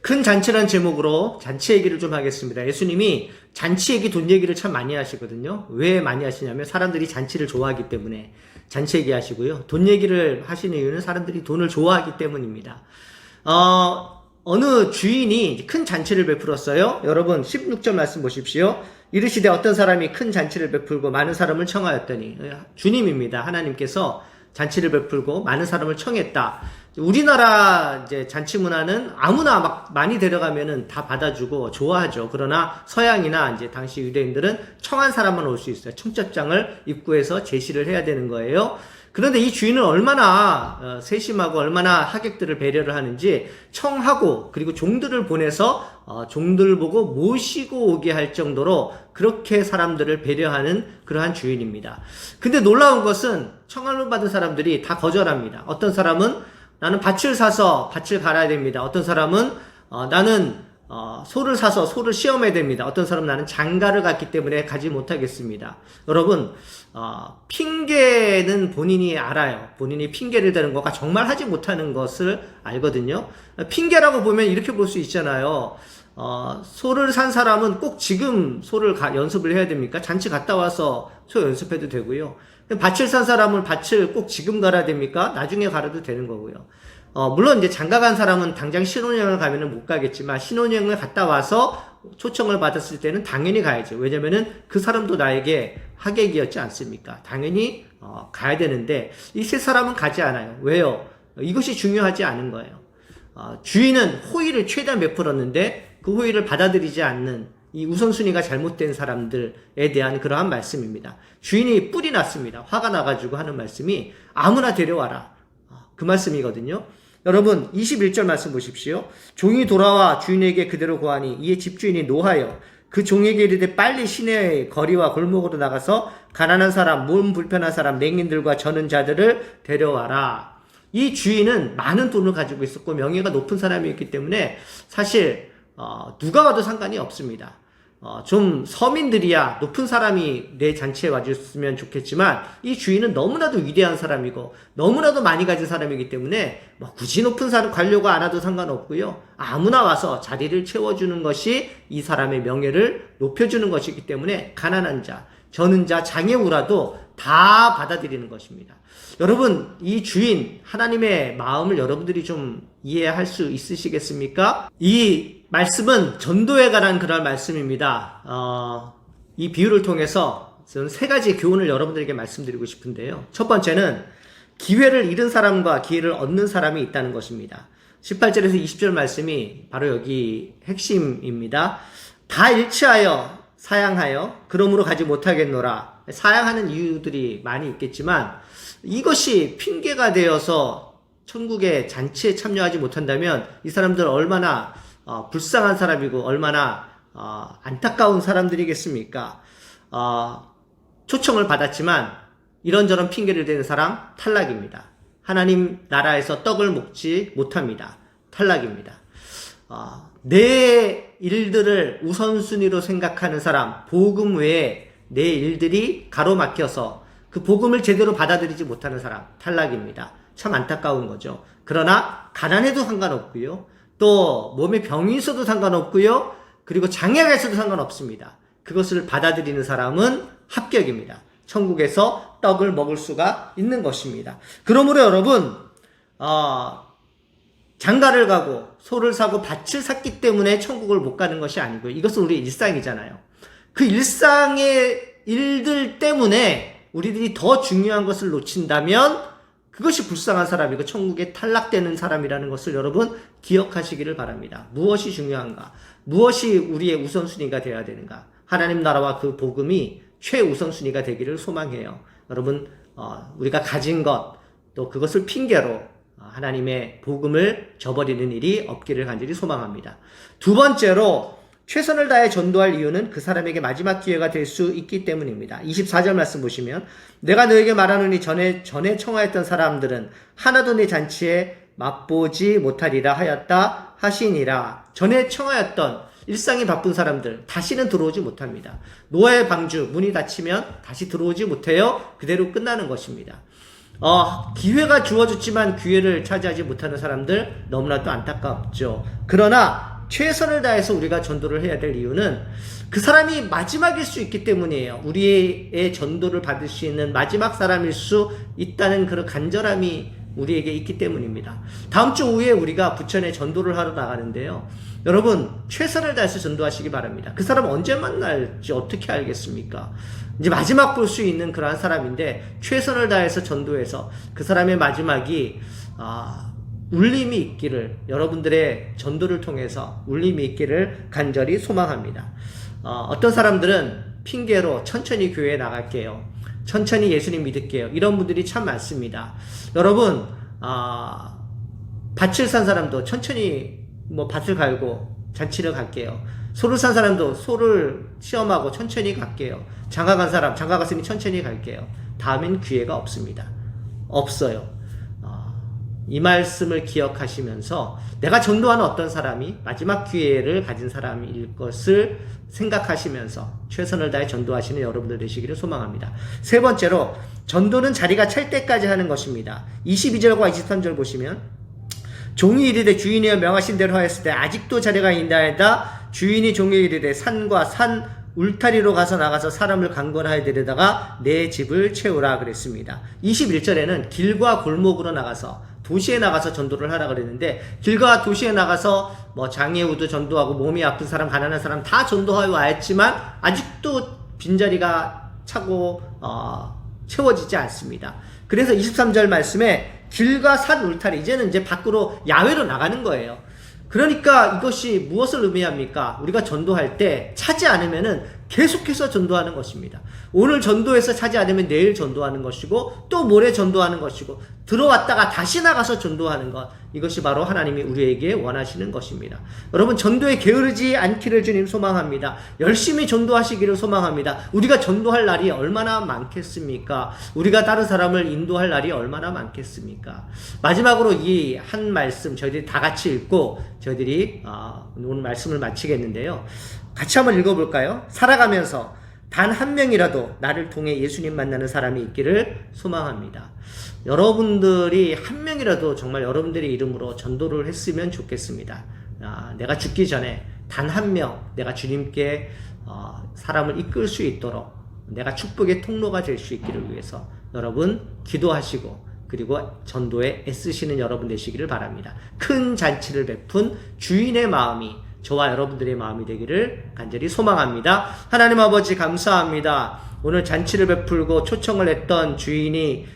큰 잔치란 제목으로 잔치 얘기를 좀 하겠습니다. 예수님이 잔치 얘기, 돈 얘기를 참 많이 하시거든요. 왜 많이 하시냐면 사람들이 잔치를 좋아하기 때문에 잔치 얘기 하시고요. 돈 얘기를 하시는 이유는 사람들이 돈을 좋아하기 때문입니다. 어느 주인이 큰 잔치를 베풀었어요. 여러분 16절 말씀 보십시오. 이르시되 어떤 사람이 큰 잔치를 베풀고 많은 사람을 청하였더니, 주님입니다. 하나님께서 잔치를 베풀고 많은 사람을 청했다. 우리나라 이제 잔치 문화는 아무나 막 많이 데려가면은 다 받아주고 좋아하죠. 그러나 서양이나 이제 당시 유대인들은 청한 사람만 올 수 있어요. 청첩장을 입구에서 제시를 해야 되는 거예요. 그런데 이 주인은 얼마나 세심하고 얼마나 하객들을 배려를 하는지 청하고 그리고 종들을 보내서 종들 보고 모시고 오게 할 정도로 그렇게 사람들을 배려하는 그러한 주인입니다. 근데 놀라운 것은 청함을 받은 사람들이 다 거절합니다. 어떤 사람은 나는 밭을 사서 밭을 갈아야 됩니다. 어떤 사람은 나는 소를 사서 소를 시험해야 됩니다. 어떤 사람은 나는 장가를 갔기 때문에 가지 못하겠습니다. 여러분, 핑계는 본인이 알아요. 본인이 핑계를 대는 것과 정말 하지 못하는 것을 알거든요. 핑계라고 보면 이렇게 볼 수 있잖아요. 소를 산 사람은 꼭 지금 소를 연습을 해야 됩니까? 잔치 갔다 와서 소 연습해도 되고요. 밭을 산 사람은 밭을 꼭 지금 갈아야 됩니까? 나중에 갈아도 되는 거고요. 물론 이제 장가 간 사람은 당장 신혼여행을 가면은 못 가겠지만 신혼여행을 갔다 와서 초청을 받았을 때는 당연히 가야죠. 왜냐면은 그 사람도 나에게 하객이었지 않습니까? 당연히 가야 되는데 이 세 사람은 가지 않아요. 왜요? 이것이 중요하지 않은 거예요. 주인은 호의를 최대한 베풀었는데 그 호의를 받아들이지 않는 이 우선순위가 잘못된 사람들에 대한 그러한 말씀입니다. 주인이 뿔이 났습니다. 화가 나가지고 하는 말씀이 아무나 데려와라. 그 말씀이거든요. 여러분 21절 말씀 보십시오. 종이 돌아와 주인에게 그대로 고하니 이에 집주인이 노하여 그 종에게 이르되 빨리 시내의 거리와 골목으로 나가서 가난한 사람, 몸 불편한 사람, 맹인들과 저는 자들을 데려와라. 이 주인은 많은 돈을 가지고 있었고 명예가 높은 사람이었기 때문에 사실 누가 와도 상관이 없습니다. 좀 서민들이야 높은 사람이 내 잔치에 와줬으면 좋겠지만 이 주인은 너무나도 위대한 사람이고 너무나도 많이 가진 사람이기 때문에 굳이 높은 사람 관료가 안 와도 상관없고요. 아무나 와서 자리를 채워주는 것이 이 사람의 명예를 높여주는 것이기 때문에 가난한 자, 저는 자, 장애우라도 다 받아들이는 것입니다. 여러분, 이 주인 하나님의 마음을 여러분들이 좀 이해할 수 있으시겠습니까? 이 말씀은 전도에 관한 그런 말씀입니다. 이 비유를 통해서 저는 세 가지 교훈을 여러분들에게 말씀드리고 싶은데요. 첫 번째는 기회를 잃은 사람과 기회를 얻는 사람이 있다는 것입니다. 18절에서 20절 말씀이 바로 여기 핵심입니다. 다 일치하여 사양하여 그러므로 가지 못하겠노라. 사양하는 이유들이 많이 있겠지만 이것이 핑계가 되어서 천국의 잔치에 참여하지 못한다면 이 사람들 얼마나 불쌍한 사람이고 얼마나 안타까운 사람들이겠습니까? 초청을 받았지만 이런저런 핑계를 대는 사람 탈락입니다. 하나님 나라에서 떡을 먹지 못합니다. 탈락입니다. 내 일들을 우선순위로 생각하는 사람, 복음 외에 내 일들이 가로막혀서 그 복음을 제대로 받아들이지 못하는 사람 탈락입니다. 참 안타까운 거죠. 그러나 가난해도 상관없고요. 또 몸에 병이 있어도 상관없고요. 그리고 장애가 있어도 상관없습니다. 그것을 받아들이는 사람은 합격입니다. 천국에서 떡을 먹을 수가 있는 것입니다. 그러므로 여러분 장가를 가고 소를 사고 밭을 샀기 때문에 천국을 못 가는 것이 아니고요. 이것은 우리의 일상이잖아요. 그 일상의 일들 때문에 우리들이 더 중요한 것을 놓친다면 그것이 불쌍한 사람이고 천국에 탈락되는 사람이라는 것을 여러분 기억하시기를 바랍니다. 무엇이 중요한가? 무엇이 우리의 우선순위가 되어야 되는가? 하나님 나라와 그 복음이 최우선순위가 되기를 소망해요. 여러분 우리가 가진 것 또 그것을 핑계로 하나님의 복음을 저버리는 일이 없기를 간절히 소망합니다. 두 번째로 최선을 다해 전도할 이유는 그 사람에게 마지막 기회가 될 수 있기 때문입니다. 24절 말씀 보시면 내가 너에게 말하노니 전에 청하였던 사람들은 하나도 내 잔치에 맛보지 못하리라 하였다 하시니라. 전에 청하였던 일상이 바쁜 사람들 다시는 들어오지 못합니다. 노아의 방주 문이 닫히면 다시 들어오지 못해요. 그대로 끝나는 것입니다. 기회가 주어졌지만 기회를 차지하지 못하는 사람들 너무나도 안타깝죠. 그러나 최선을 다해서 우리가 전도를 해야 될 이유는 그 사람이 마지막일 수 있기 때문이에요. 우리의 전도를 받을 수 있는 마지막 사람일 수 있다는 그런 간절함이 우리에게 있기 때문입니다. 다음 주 오후에 우리가 부천에 전도를 하러 나가는데요. 여러분, 최선을 다해서 전도하시기 바랍니다. 그 사람 언제 만날지 어떻게 알겠습니까? 이제 마지막 볼 수 있는 그러한 사람인데 최선을 다해서 전도해서 그 사람의 마지막이 울림이 있기를, 여러분들의 전도를 통해서 울림이 있기를 간절히 소망합니다. 어떤 사람들은 핑계로 천천히 교회에 나갈게요, 천천히 예수님 믿을게요, 이런 분들이 참 많습니다. 여러분, 밭을 산 사람도 천천히 밭을 갈고 잔치를 갈게요. 소를 산 사람도 소를 시험하고 천천히 갈게요. 장가 간 사람 장가 갔으니 천천히 갈게요. 다음엔 기회가 없습니다. 없어요. 이 말씀을 기억하시면서 내가 전도하는 어떤 사람이 마지막 기회를 가진 사람일 것을 생각하시면서 최선을 다해 전도하시는 여러분들 되시기를 소망합니다. 세 번째로, 전도는 자리가 찰 때까지 하는 것입니다. 22절과 23절 보시면, 종이 이르되 주인이여 명하신 대로 하였을 때 아직도 자리가 있나이다. 주인이 종에게 이르되 산과 산 울타리로 나가서 사람을 강권하여 데려다가 내 집을 채우라 그랬습니다. 21절에는 길과 골목으로 나가서, 도시에 나가서 전도를 하라 그랬는데, 길과 도시에 나가서 장애우도 전도하고 몸이 아픈 사람, 가난한 사람 다 전도하여 왔지만 아직도 빈자리가 차고 채워지지 않습니다. 그래서 23절 말씀에 길과 산 울타리, 이제는 이제 밖으로 야외로 나가는 거예요. 그러니까 이것이 무엇을 의미합니까? 우리가 전도할 때 차지 않으면은 계속해서 전도하는 것입니다. 오늘 전도해서 차지 않으면 내일 전도하는 것이고, 또 모레 전도하는 것이고, 들어왔다가 다시 나가서 전도하는 것, 이것이 바로 하나님이 우리에게 원하시는 것입니다. 여러분, 전도에 게으르지 않기를 주님 소망합니다. 열심히 전도하시기를 소망합니다. 우리가 전도할 날이 얼마나 많겠습니까? 우리가 다른 사람을 인도할 날이 얼마나 많겠습니까? 마지막으로 이 한 말씀 저희들이 다 같이 읽고 저희들이 오늘 말씀을 마치겠는데요. 같이 한번 읽어볼까요? 살아가면서 단 한 명이라도 나를 통해 예수님 만나는 사람이 있기를 소망합니다. 여러분들이 한 명이라도 정말 여러분들의 이름으로 전도를 했으면 좋겠습니다. 내가 죽기 전에 단 한 명, 내가 주님께 사람을 이끌 수 있도록, 내가 축복의 통로가 될 수 있기를 위해서 여러분 기도하시고, 그리고 전도에 애쓰시는 여러분 되시기를 바랍니다. 큰 잔치를 베푼 주인의 마음이 저와 여러분들의 마음이 되기를 간절히 소망합니다. 하나님 아버지, 감사합니다. 오늘 잔치를 베풀고 초청을 했던 주인의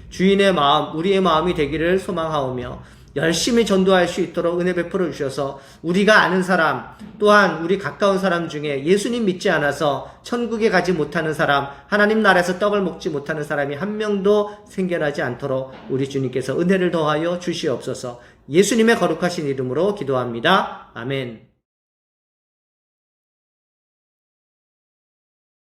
마음, 우리의 마음이 되기를 소망하오며, 열심히 전도할 수 있도록 은혜 베풀어 주셔서 우리가 아는 사람, 또한 우리 가까운 사람 중에 예수님 믿지 않아서 천국에 가지 못하는 사람, 하나님 나라에서 떡을 먹지 못하는 사람이 한 명도 생겨나지 않도록 우리 주님께서 은혜를 더하여 주시옵소서. 예수님의 거룩하신 이름으로 기도합니다. 아멘.